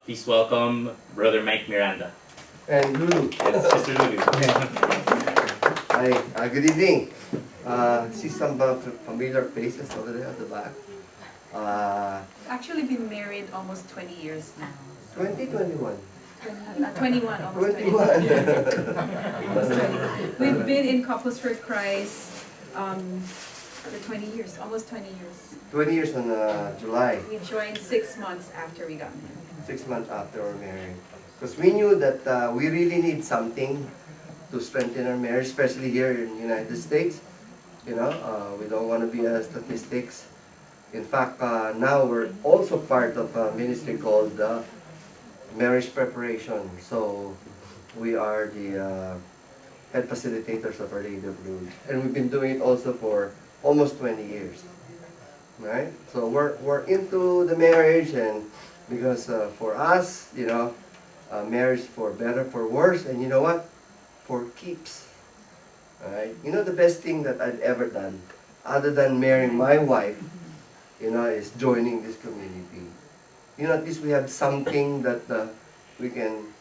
Please welcome Brother Mike Miranda And Lulu. and Sister Lulu. Hi, good evening. See some familiar faces over there at the back. Actually been married almost 20 years now. 2021. 21, almost 21. 21. We've been in Couples for Christ for 20 years, almost 20 years. 20 years on July, We joined 6 months after we got married. 6 months after we're married. Because we knew that we really need something to strengthen our marriage, especially here in the United States. You know, we don't want to be statistics. In fact, now we're also part of a ministry called Marriage Preparation. So we are the head facilitators of Our Lady of Lulu. And we've been doing it also for almost 20 years. Right? So we're into the marriage, and because for us, you know, marriage for better, for worse, and you know what? For keeps. Alright? You know, the best thing that I've ever done, other than marrying my wife, you know, is joining this community. You know, at least we have something that we can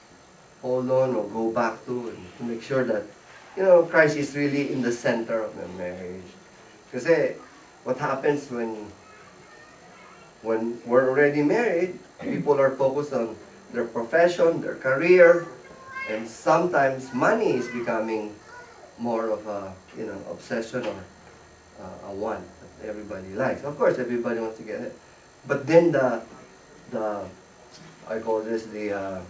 hold on or go back to, and to make sure that, you know, Christ is really in the center of the marriage. Kasi what happens when we're already married, people are focused on their profession, their career, and sometimes money is becoming more of a, you know, obsession or a want that everybody likes. Of course, everybody wants to get it, but then the I call this the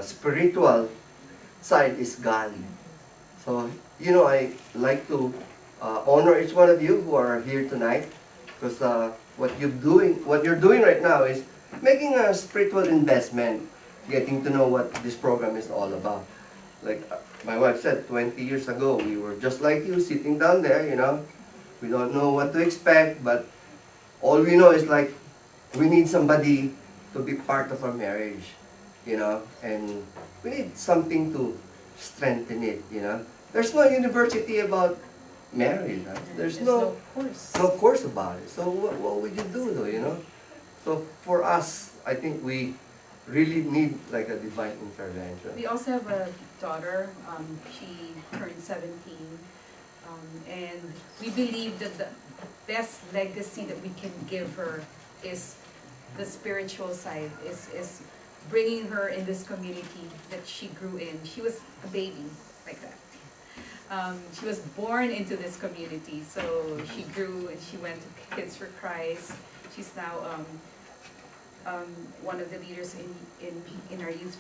spiritual side is gone. So, you know, I like to honor each one of you who are here tonight, because what you're doing right now is making a spiritual investment, getting to know what this program is all about. Like my wife said, 20 years ago, we were just like you, sitting down there, you know. We don't know what to expect, but all we know is like, we need somebody to be part of our marriage, you know, and we need something to strengthen it, you know. There's no university about marriage, right? There's no course. no course about it. So what would you do though, you know? So for us, I think we really need like a divine intervention. We also have a daughter. She turned 17. And we believe that the best legacy that we can give her is the spiritual side, is bringing her in this community that she grew in. She was a baby like that. She was born into this community, so she grew and she went to Kids for Christ. She's now one of the leaders in our youth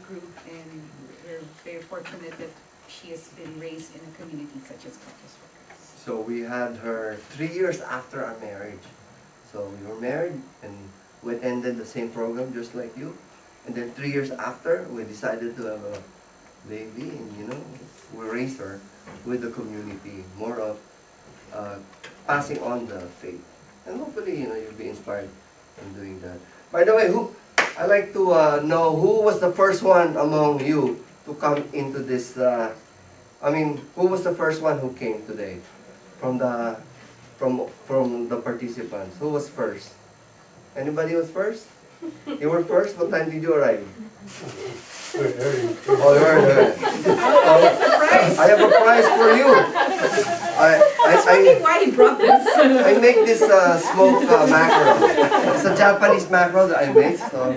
group, and we're very fortunate that she has been raised in a community such as Couples for Christ. So we had her 3 years after our marriage. So we were married and we attended the same program just like you. And then 3 years after, we decided to have a baby, and you know, we raised her with the community, more of passing on the faith. And hopefully, you know, you'll be inspired in doing that. By the way, I'd like to know who was the first one among you to come into this, who was the first one who came today from the participants? Who was first? Anybody was first? You were first? What time did you arrive? Oh, you are early. I have a prize for you. I was wondering why he brought this. I make this smoked mackerel. It's a Japanese mackerel that I make, so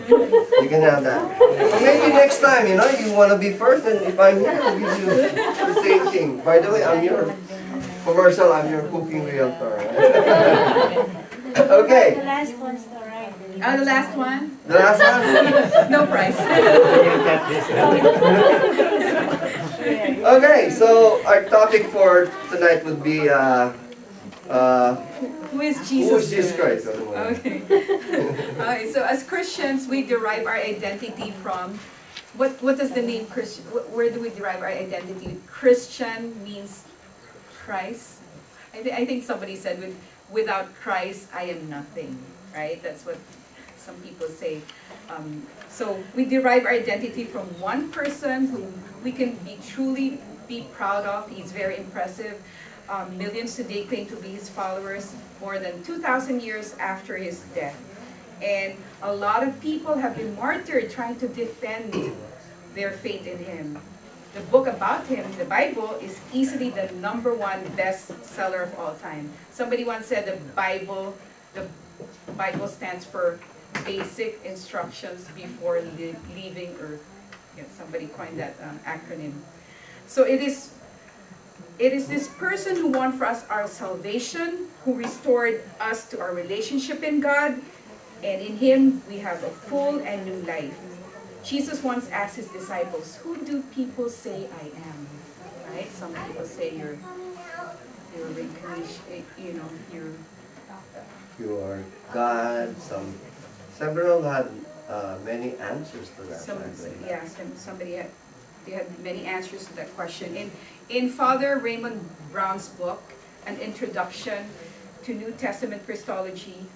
you can have that. So maybe next time, you know, you want to be first, and if I'm here, I'll give you the same thing. By the way, I'm your commercial, I'm your cooking realtor. Okay. The last one's the right. The last one? The last one? No price. Okay, so our topic for tonight would be Who is Jesus? who is Jesus to Christ? us? Okay. Okay. So as Christians, we derive our identity from what does the name Christian? Where do we derive our identity? Christian means Christ. I think somebody said without Christ I am nothing. Right? That's what some people say. So we derive our identity from one person who we can truly be proud of. He's very impressive. Millions today claim to be his followers more than 2,000 years after his death. And a lot of people have been martyred trying to defend their faith in him. The book about him, the Bible, is easily the #1 bestseller of all time. Somebody once said the Bible stands for basic instructions before leaving Earth. Yeah, somebody coined that acronym. So it is this person who won for us our salvation, who restored us to our relationship in God, and in him we have a full and new life. Jesus once asked his disciples, "Who do people say I am?" Right? Some people say you're reincarnation, you're You are God. Several had many answers to that. they had many answers to that question. In Father Raymond Brown's book, An Introduction to New Testament Christology,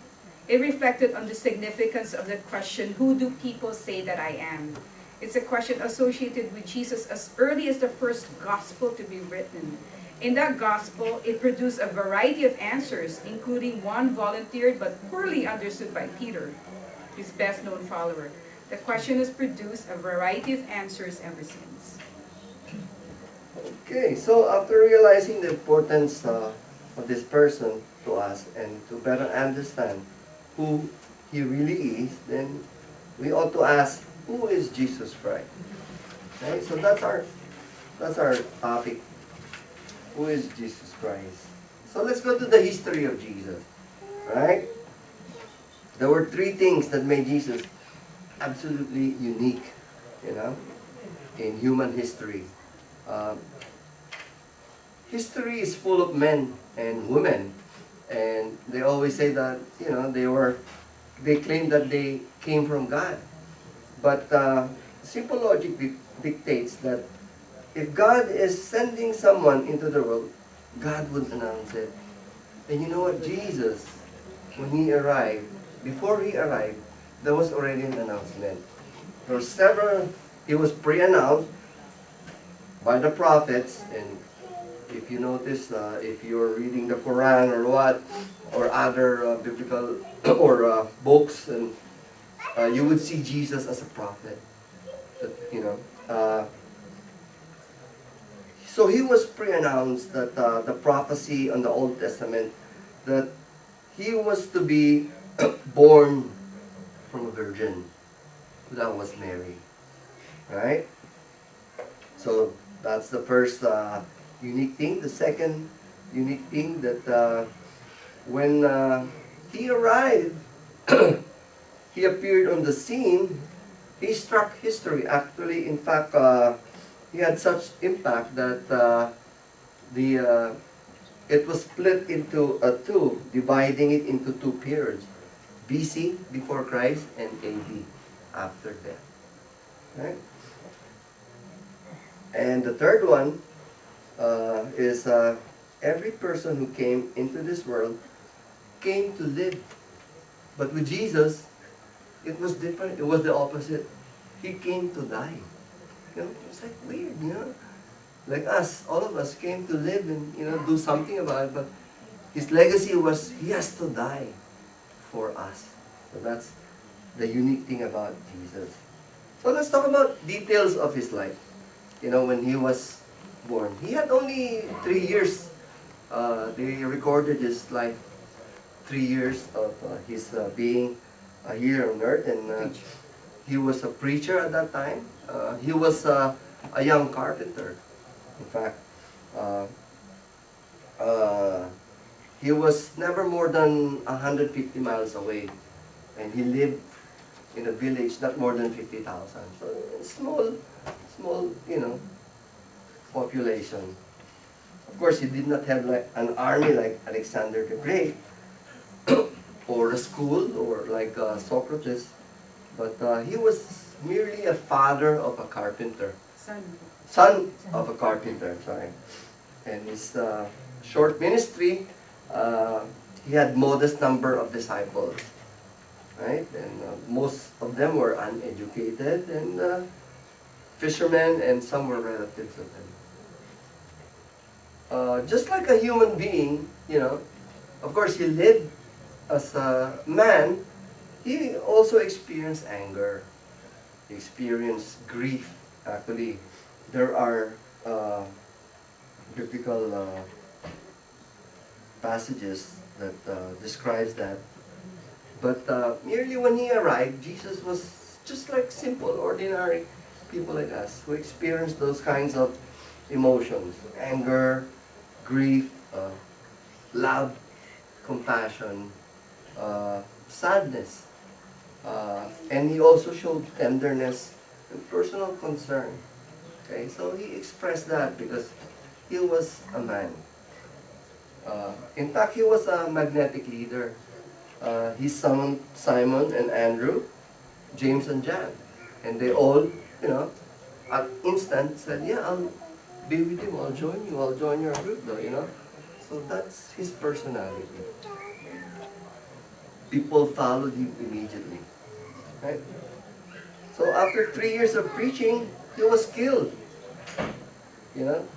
it reflected on the significance of the question, who do people say that I am? It's a question associated with Jesus as early as the first gospel to be written. In that gospel, it produced a variety of answers, including one volunteered but poorly understood by Peter, his best-known follower. The question has produced a variety of answers ever since. Okay, so after realizing the importance of this person to us and to better understand who he really is, then we ought to ask, who is Jesus Christ? Okay, so that's our topic. Who is Jesus Christ? So let's go to the history of Jesus. Right? There were 3 things that made Jesus absolutely unique, in human history. History is full of men and women, and they always say that they claim that they came from God. But simple logic dictates that if God is sending someone into the world, God would announce it. And you know what? Jesus, when he arrived, before he arrived, there was already an announcement. He was pre-announced by the prophets, and if you notice, if you're reading the Quran or other biblical or books, and you would see Jesus as a prophet. So he was pre-announced that the prophecy on the Old Testament that he was to be born from a virgin. That was Mary, right? So that's the first unique thing. The second unique thing that when he arrived, he appeared on the scene. He struck history. Actually, in fact, he had such impact that it was split into two, dividing it into 2 periods: BC, before Christ, and AD, after death. Right? And the third one is every person who came into this world came to live. But with Jesus, it was different. It was the opposite. He came to die. It's like weird, Like us, all of us came to live and, do something about it. But his legacy was he has to die for us. So that's the unique thing about Jesus. So let's talk about details of his life. When he was born. He had only 3 years. They recorded his life, 3 years of his being here on earth. And he was a preacher at that time. He was a young carpenter. In fact, he was never more than 150 miles away. And he lived in a village not more than 50,000. So small, population. Of course, he did not have like an army like Alexander the Great, or a school, or like Socrates. But he was merely a father of a carpenter. Son of a carpenter, sorry. And his short ministry, he had modest number of disciples. Right? And most of them were uneducated, and fishermen, and some were relatives of him. Just like a human being, of course he lived as a man. he also experienced anger. He experienced grief. Actually, there are biblical passages that describes that. But merely when he arrived, Jesus was just like simple, ordinary people like us who experience those kinds of emotions: anger, grief, love, compassion, sadness. And he also showed tenderness and personal concern. Okay, so he expressed that because he was a man. In fact, he was a magnetic leader. He summoned Simon and Andrew, James and John, and they all, at instant said, "Yeah, I'll be with you. I'll join you. I'll join your group, though." So that's his personality. People followed him immediately. Right? So after 3 years of preaching, he was killed.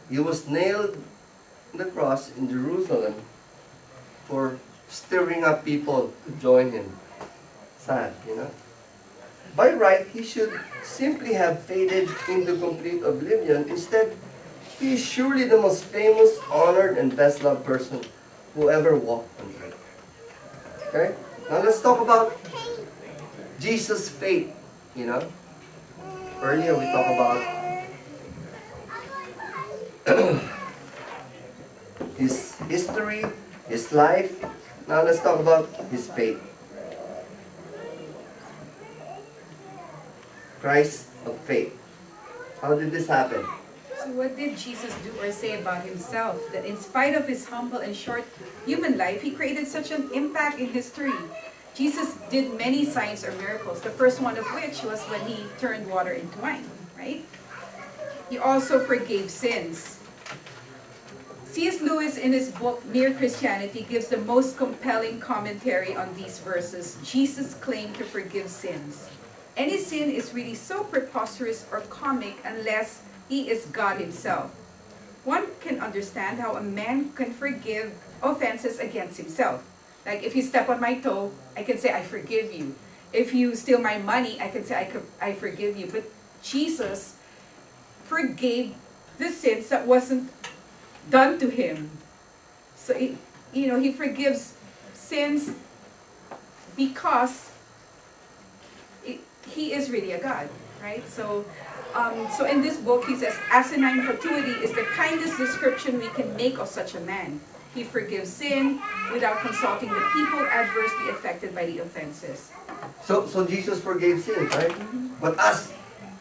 He was nailed on the cross in Jerusalem for stirring up people to join him. Sad. By right, he should simply have faded into complete oblivion. Instead, he is surely the most famous, honored, and best-loved person who ever walked on earth. Okay? Now let's talk about Jesus' fate. Earlier we talked about his history, his life. Now let's talk about his fate. Christ of faith. How did this happen? So what did Jesus do or say about himself that in spite of his humble and short human life, he created such an impact in history? Jesus did many signs or miracles, the first one of which was when he turned water into wine, right? He also forgave sins. C.S. Lewis, in his book Mere Christianity, gives the most compelling commentary on these verses. Jesus claimed to forgive sins. Any sin is really so preposterous or comic unless he is God himself. One can understand how a man can forgive offenses against himself. Like if you step on my toe, I can say, I forgive you. If you steal my money, I can say, I forgive you. But Jesus forgave the sins that wasn't done to him. So, he forgives sins because he is really a God, right? So in this book, he says, asinine fatuity is the kindest description we can make of such a man. He forgives sin without consulting the people adversely affected by the offenses. So Jesus forgave sin, right? But us,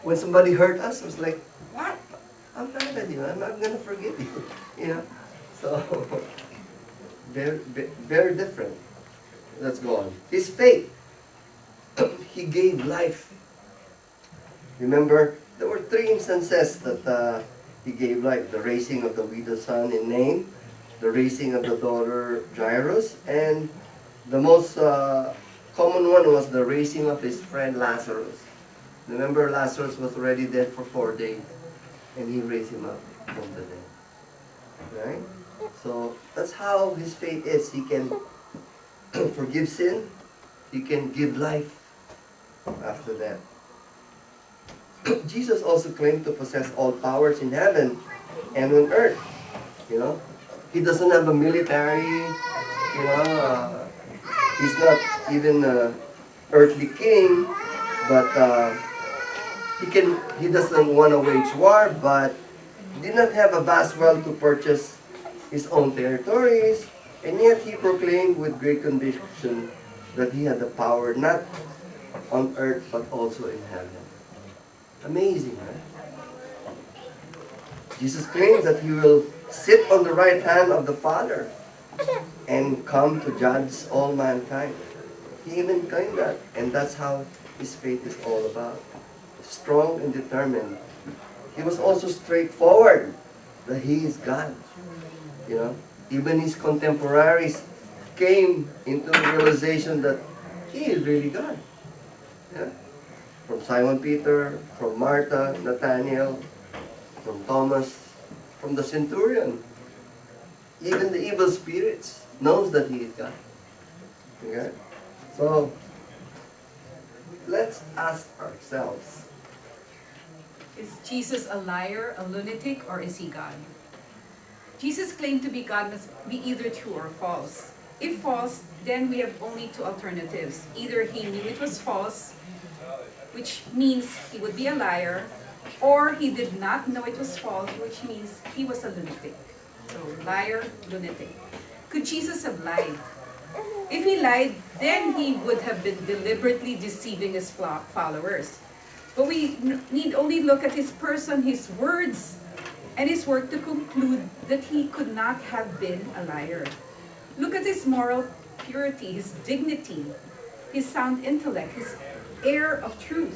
when somebody hurt us, it was like, what? I'm not going to forgive you. So, very, very different. Let's go on. His faith. He gave life. Remember, there were 3 instances that he gave life. The raising of the widow's son in Nain, the raising of the daughter Jairus, and the most common one was the raising of his friend Lazarus. Remember, Lazarus was already dead for 4 days, and he raised him up from the dead. Right? So that's how his faith is. He can forgive sin. He can give life after that. Jesus also claimed to possess all powers in heaven and on earth. He doesn't have a military. He's not even an earthly king, but he doesn't want to wage war, but he did not have a vast wealth to purchase his own territories, and yet he proclaimed with great conviction that he had the power not on earth but also in heaven. Amazing, right? Jesus claims that he will sit on the right hand of the Father and come to judge all mankind. He even claimed that, and that's how his faith is all about. Strong and determined. He was also straightforward that he is God. Even his contemporaries came into the realization that he is really God. From Simon Peter, from Martha, Nathaniel, from Thomas, from the centurion. Even the evil spirits knows that he is God. Okay? So, let's ask ourselves, Is Jesus a liar, a lunatic, or is he God? Jesus' claim to be God must be either true or false. If false, then we have only two alternatives. Either he knew it was false, which means he would be a liar, or he did not know it was false, which means he was a lunatic. So, liar, lunatic. Could Jesus have lied? If he lied, then he would have been deliberately deceiving his followers. But we need only look at his person, his words, and his work to conclude that he could not have been a liar. Look at his moral purity, his dignity, his sound intellect, his air of truth.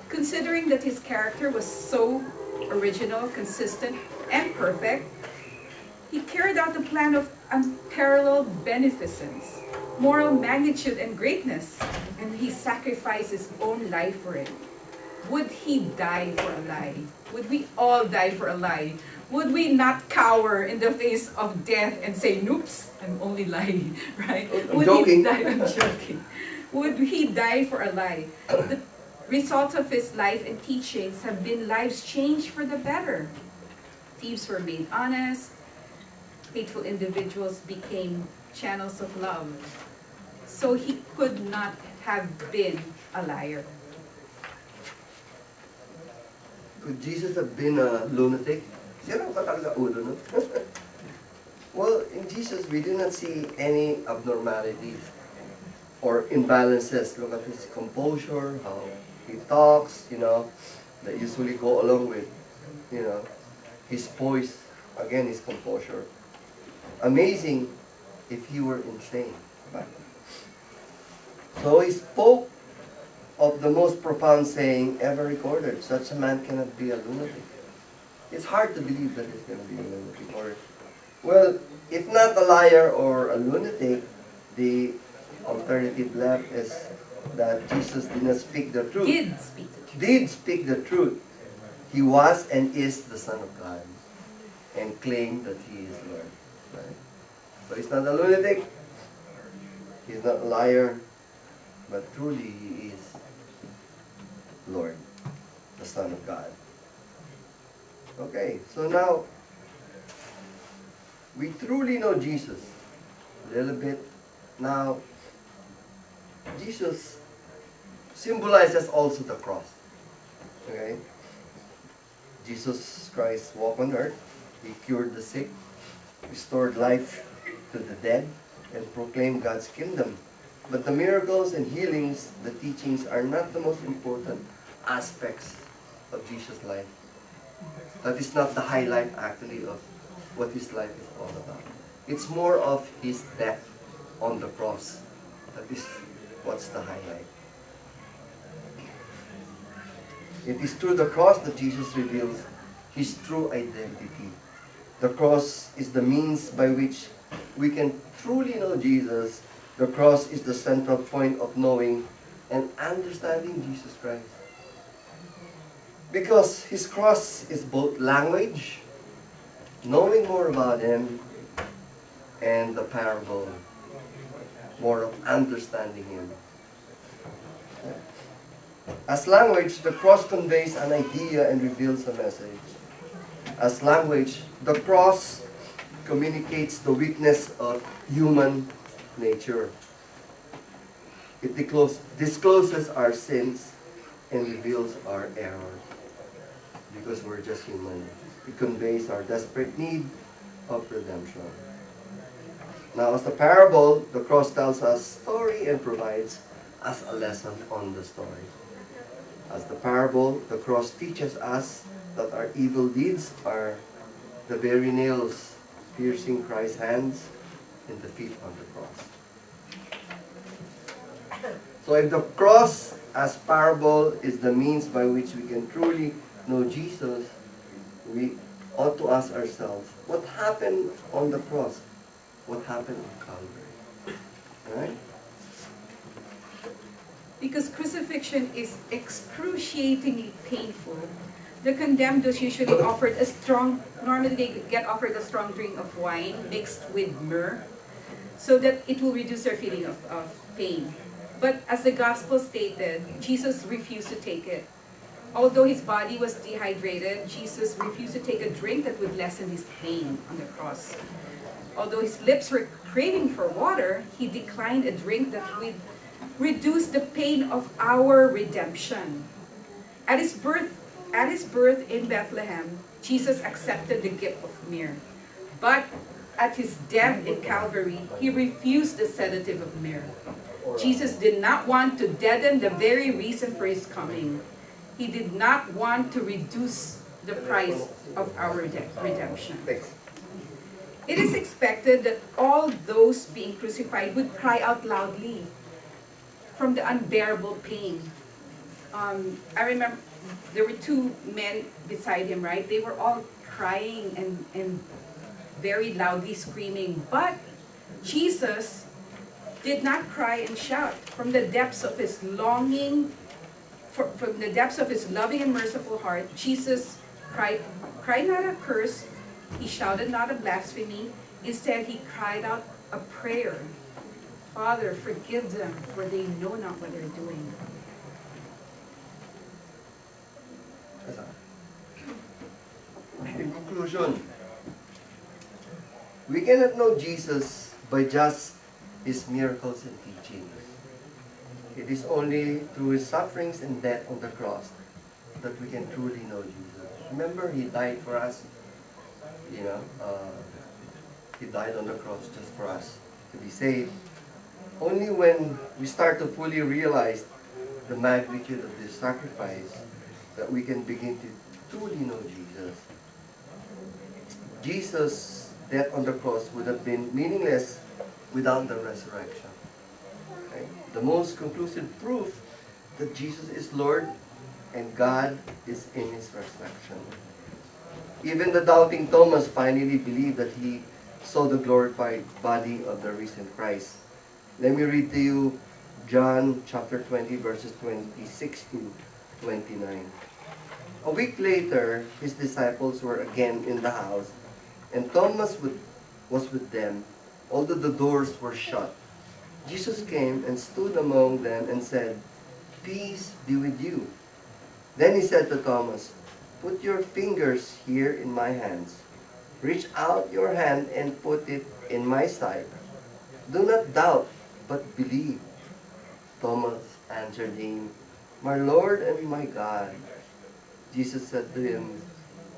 Considering that his character was so original, consistent, and perfect, he carried out the plan of unparalleled beneficence, moral magnitude, and greatness, and he sacrificed his own life for it. Would he die for a lie? Would we all die for a lie? Would we not cower in the face of death and say, "Noops, I'm only lying," right? I'm joking. I'm joking. Would he die for a lie? The results of his life and teachings have been lives changed for the better. Thieves were made honest. Faithful individuals became channels of love. So he could not have been a liar. could Jesus have been a lunatic? Sino ka talaga ulo, no? Well, in Jesus, we do not see any abnormalities or imbalances. Look at his composure, how he talks, that usually go along with, his poise, again, his composure. Amazing if he were insane. Right? So he spoke of the most profound saying ever recorded. Such a man cannot be a lunatic. It's hard to believe that he's going to be a lunatic. Well, if not a liar or a lunatic, the alternative left is that Jesus did not speak the truth. Did speak the truth. He was and is the Son of God and claimed that he is Lord. Right? So he's not a lunatic. He's not a liar. But truly he is Lord, the Son of God. Okay, so now we truly know Jesus a little bit. Now, Jesus symbolizes also the cross. Okay? Jesus Christ walked on earth. He cured the sick, restored life to the dead, and proclaimed God's kingdom. But the miracles and healings, the teachings, are not the most important aspects of Jesus' life. That is not the highlight, actually, of what his life is all about. It's more of his death on the cross. That is what's the highlight. It is through the cross that Jesus reveals his true identity. The cross is the means by which we can truly know Jesus. The cross is the central point of knowing and understanding Jesus Christ. Because his cross is both language, knowing more about him, and the parable, more of understanding him. As language, the cross conveys an idea and reveals a message. As language, the cross communicates the weakness of human nature. It discloses our sins and reveals our errors. Because we're just human. It conveys our desperate need of redemption. Now, as the parable, the cross tells us story and provides us a lesson on the story. As the parable, the cross teaches us that our evil deeds are the very nails piercing Christ's hands and the feet on the cross. So if the cross as parable is the means by which we can truly know Jesus, we ought to ask ourselves, what happened on the cross? What happened on Calvary? Right? Because crucifixion is excruciatingly painful, the condemned was usually normally they get offered a strong drink of wine mixed with myrrh, so that it will reduce their feeling of pain. But as the gospel stated, Jesus refused to take it. Although his body was dehydrated, Jesus refused to take a drink that would lessen his pain on the cross. Although his lips were craving for water, he declined a drink that would reduce the pain of our redemption. At his birth in Bethlehem, Jesus accepted the gift of myrrh. But at his death in Calvary, he refused the sedative of myrrh. Jesus did not want to deaden the very reason for his coming. He did not want to reduce the price of our redemption. It is expected that all those being crucified would cry out loudly from the unbearable pain. I remember there were two men beside him, right? They were all crying and very loudly screaming. But Jesus did not cry and shout. From the depths of his longing, from the depths of his loving and merciful heart, Jesus cried not a curse, he shouted not a blasphemy. Instead, he cried out a prayer. Father, forgive them, for they know not what they're doing. In conclusion, we cannot know Jesus by just his miracles and teachings. It is only through his sufferings and death on the cross that we can truly know Jesus. Remember, he died for us. He died on the cross just for us to be saved. Only when we start to fully realize the magnitude of this sacrifice that we can begin to truly know Jesus. Jesus' death on the cross would have been meaningless without the resurrection. Okay? The most conclusive proof that Jesus is Lord and God is in his resurrection. Even the doubting Thomas finally believed that he saw the glorified body of the risen Christ. Let me read to you John chapter 20 verses 26 to 29. A week later, his disciples were again in the house, and Thomas was with them, although the doors were shut. Jesus came and stood among them and said, "Peace be with you." Then he said to Thomas, "Put your fingers here in my hands. Reach out your hand and put it in my side. Do not doubt, but believe." Thomas answered him, "My Lord and my God." Jesus said to him,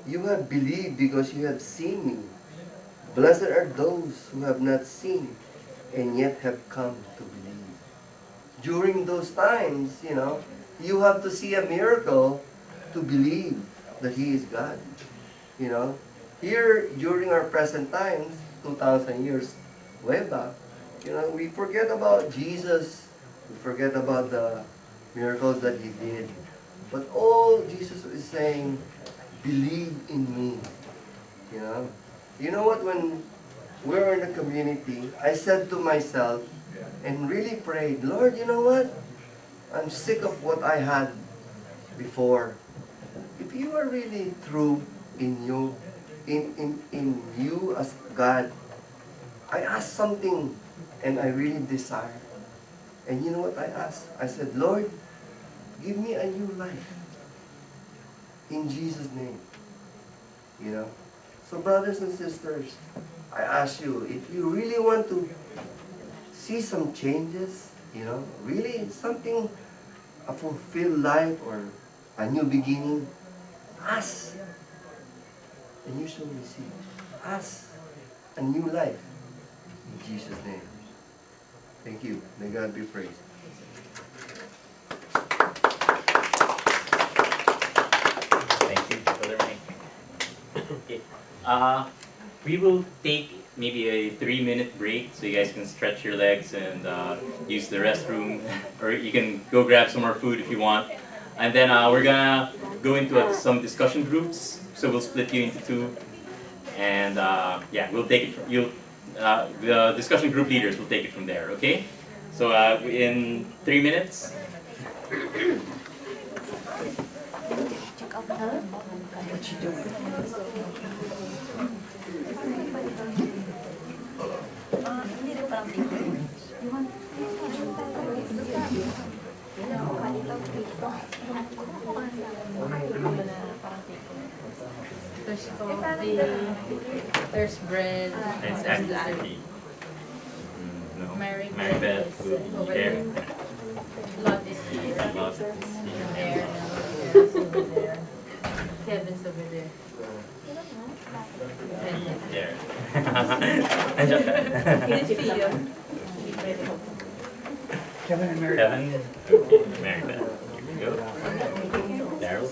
"You have believed because you have seen me. Blessed are those who have not seen and yet have come to believe." During those times, you have to see a miracle to believe that he is God. Here, during our present times, 2,000 years way back, we forget about Jesus. We forget about the miracles that he did. But all Jesus is saying, believe in me. You know what? When we were in the community, I said to myself and really prayed, "Lord, you know what? I'm sick of what I had before. If you are really true in you as God, I asked something and I really desire." And you know what I asked? I said, "Lord, give me a new life. In Jesus' name." So brothers and sisters, I ask you, if you really want to see some changes, really something, a fulfilled life or a new beginning, ask. And you shall receive. Ask a new life. In Jesus' name. Thank you. May God be praised. Thank you, Brother Mike. Okay. We will take maybe a 3-minute break so you guys can stretch your legs and use the restroom, or you can go grab some more food if you want. And then we're gonna go into some discussion groups. So we'll split you into two, and we'll take it from you. The discussion group leaders will take it from there. Okay? So in 3 minutes. Hindi rin parang There's coffee, there's bread, It's there's actually no. Mary Beth is will over share. there. Lot is here. Lot. There. Yes, over there. Kevin's over there. There. Andiyan ka. Kevin and Mary. Kevin. Okay. Miranda. Here we go. Daryl.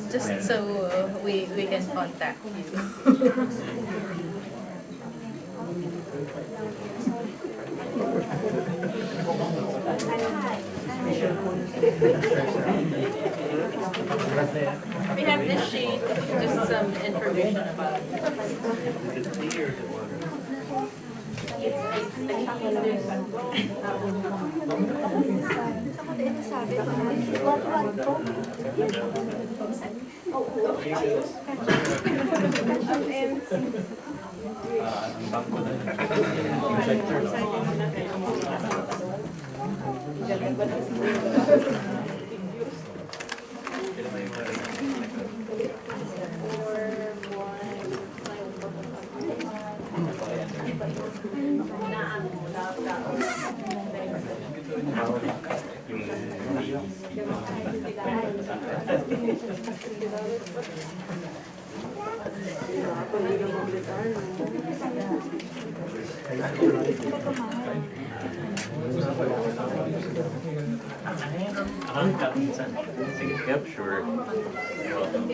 Just so we can contact you. We have this sheet, just some information about it. Yep, sure. You're welcome.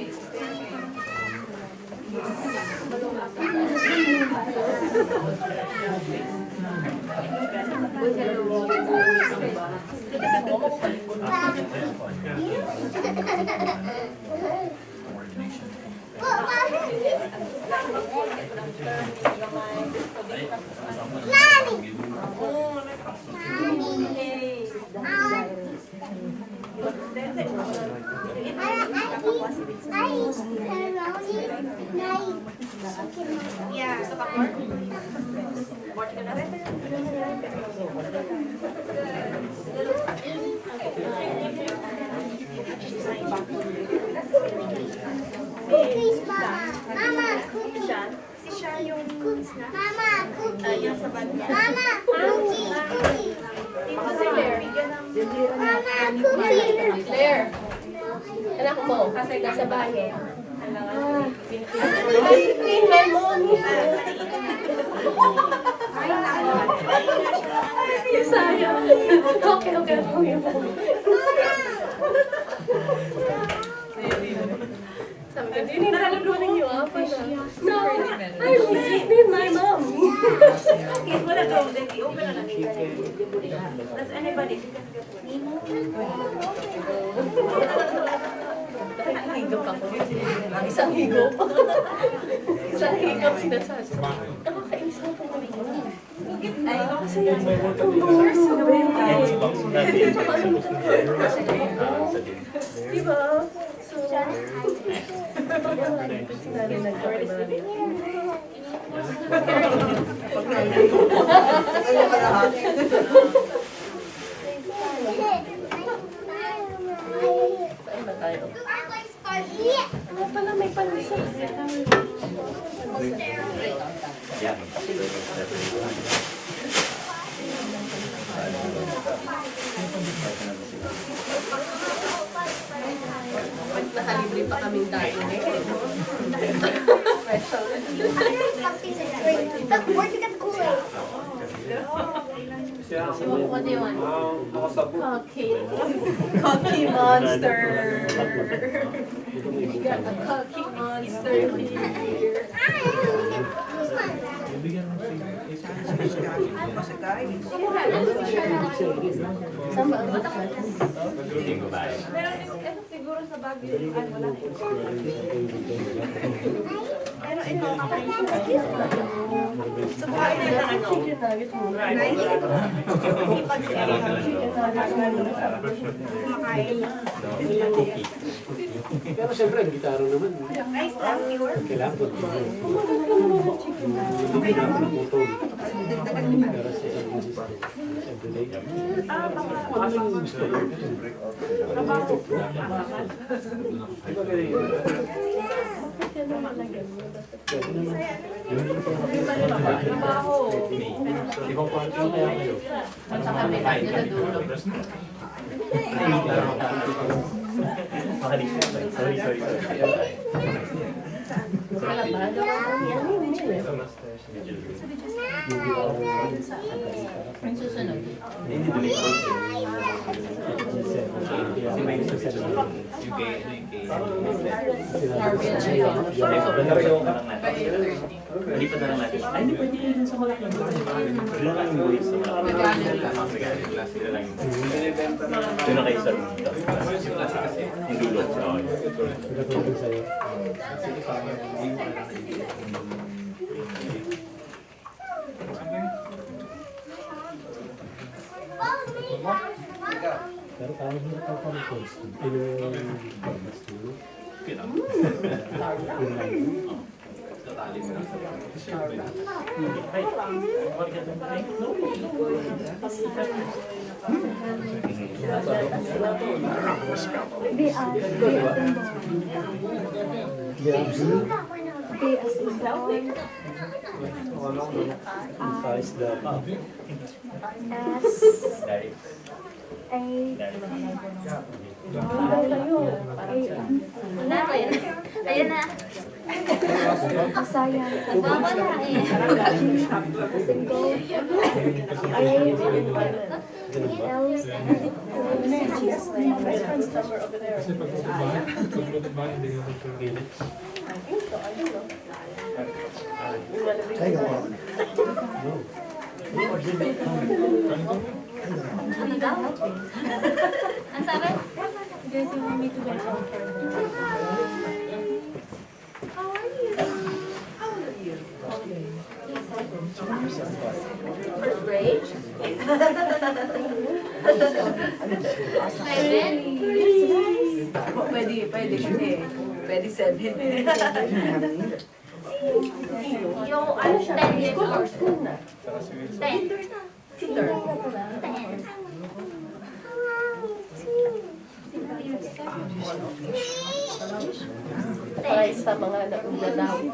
Cookies, Mama. Mama, cookies. Si siya yung snack. Mama, cookies. Yung sa bag niya. Mama, cookies. Cookies. Dito si Claire. Mama, cookies. Claire, anak mo, kasi nasa bahay. Tingnan mo. Sayang. Okay. Sabi ko, hindi na lulunin yung apa na. No, I just need my mom. Okay, wala daw. I-open na lang. Does anybody? Higop ako. Isang higop. Isang higop sinasabi. Nakakainis mo po kami. Ay, kasi you're so diba? So, sinabi nag-order. Saan ba tayo? Ano pala may panisa? Yeah. Nakalibre pa kaming dati. Special. Look, where'd you get the Kool-Aid? What do you want? Cookie monster. We got a cookie monster here. Saan ba? Hindi ko ba? Siguro sa Baguio yung wala. Pero ito, so kain na lang ano? Chicken nugget mo. Kumakain. Cookie. Pero siyempre, ang gitara naman. Nice lang, pure. Kailangan ko. Hindi na ako naputol. Pero sa isang musista, everyday. Ano lang yung gusto ko? Di ba ganun yun? Pwede naman. Ibang kwarto na kaya kayo. Sa kabila, yun na dulo. Sorry. Wala ba? Yung susunod. Lipat na lang natin. Ay, hindi pwede kayo dun sa malaki. Doon lang yung boys sa malaki. Sila lang yung doon na kayo sa room. Yung dulo. Pagkatulog sa'yo. Pero kaya mo ito pa ng constant. Yung purpose nyo. Okay lang. Yun lang. Is the Wala ko yun. Ayun na. Nagwawala eh. Ano daw? Ang sabi? How are you? First grade? Seven? Pwede kasi. Pwede 7. Yung 10 years old. 10. Sister. 10. Para sa mga nagdadaw. 10.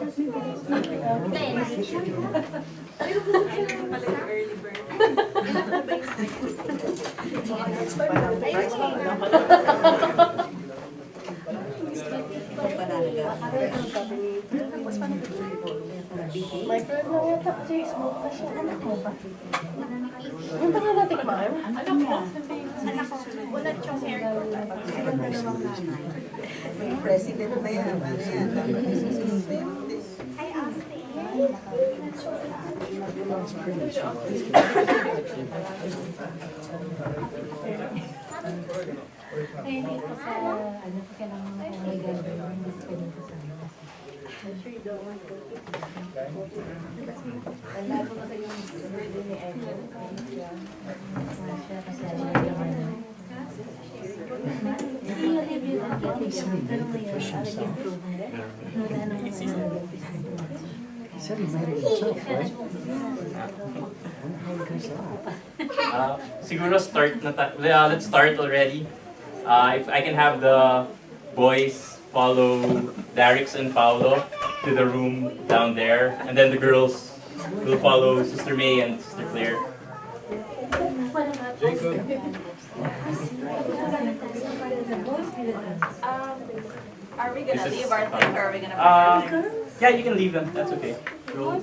Microwave lang yata kasi smoke na siya. Yung pa nga natikman? Wala siyang haircut. President na yan. Ano yan? Hi, Austin. Kaya dito sa, ano, kailangan mo kung may gagawin, mas pwede ko sa amin. Lalo kasi yung birthday ni Echo, siya kasi naman. Hindi yung review ng kaibigan, pero ngayon, improve na. Wala nang He said he made it himself, right? Siguro start na let's start already. If I can have the boys follow Darix and Paolo to the room down there, and then the girls will follow Sister May and Sister Claire. Are we gonna leave our thing or are we gonna Yeah, you can leave them. That's okay. Go.